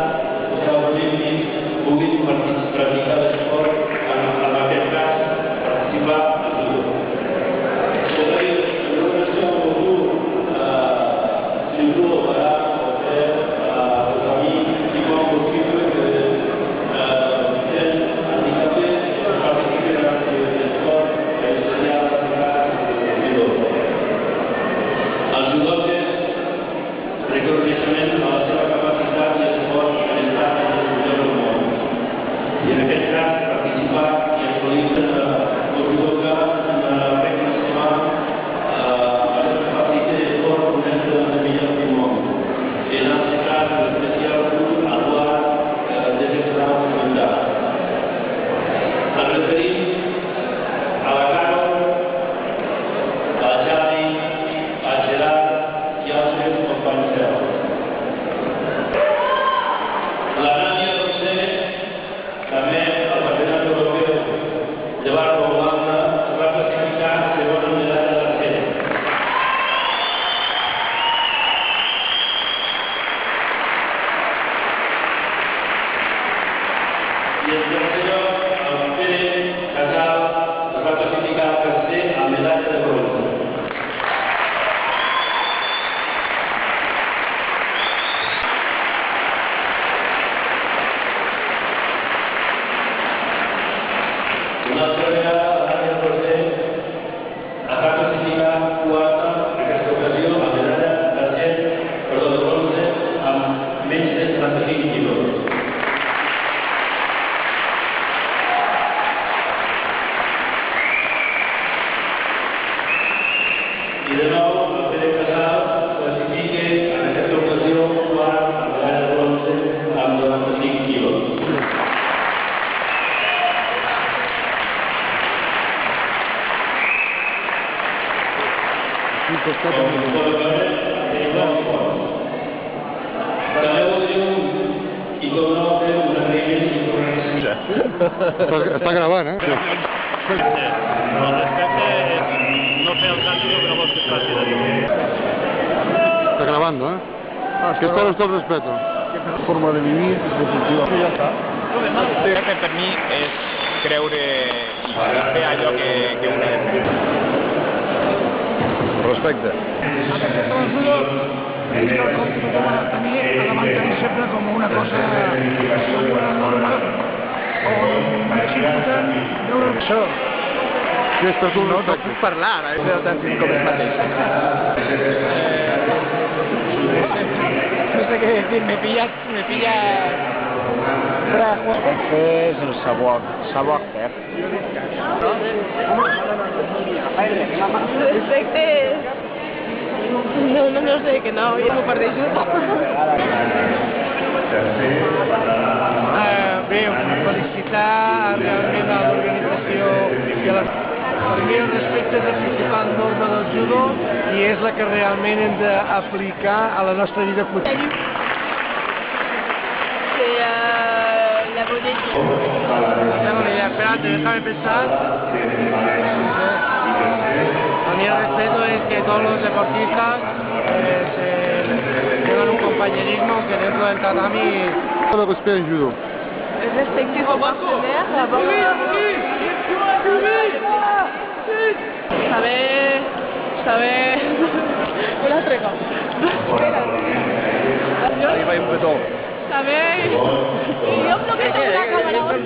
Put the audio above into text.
Els Jocs Olímpics puguin practicar l'esport, en aquest cas, participar en judo. L'organització del judo, si el judo farà el camí i com possible que participen en l'esport per ensenyar a practicar el judo. Els judoques reconeixement a la seva capacitat i esforç per estar en el millor del món. I en aquest cas, participar i assolir el judoka en la regla nacional a la capacitat d'esport un entre els millors del món. En aquest cas, l'especial punt al qual desexperimentar. Ens referim a la Carol, a la Javi, al Gerard i als seus companys seus. La Nàdia Roser, també al Campionat Europeu de barra Holanda, es va classificar segona medalla d'argent. I en tercer lloc, el Pere Casal es va classificar tercer amb medalla de bronze. Una altra vegada, la Nàdia Roser es va classificar quarta en aquesta ocasió amb medalla de bronze amb menys de 35 quilos. I de nou, el Pere Casal classifica en aquesta ocasió quart amb medalla de bronze amb 95 quilos. Com podeu veure, tenim molt fort. També voldríem, i com no, fer un agraïment i una reacció. Està gravant, El respecte és no fer el canto que no vols que es faci de dir. Está grabando, ¿Qué tal está el respeto? Forma de vivir deportiva. Ja està. Respecte per mi és creure i fer allò que un ha de fer. Respecte. Respecte al judo és quelcom que també ha de mantenir sempre com una cosa normal o més important veure això. Aquesta és un No respecte. puc parlar, és de tant com el mateix. No sé què dir, me pilla És el savoir-faire. Respecte... No sé, que no, jo m'ho perdeixo. Bé, felicitar realment a l'organització i a les... Per mi el respecte és el principal norma del judo i és la que realment hem d'aplicar a la nostra vida quotidiana. La bonita. No tengo ni idea, espérate, déjame pensar. A mí el respeto es que todos los deportistas tengan un compañerismo que dentro del tatami... Le respect en judo. Respecter son partenaire, saber... Un altre cop. Arriba un petó. Saber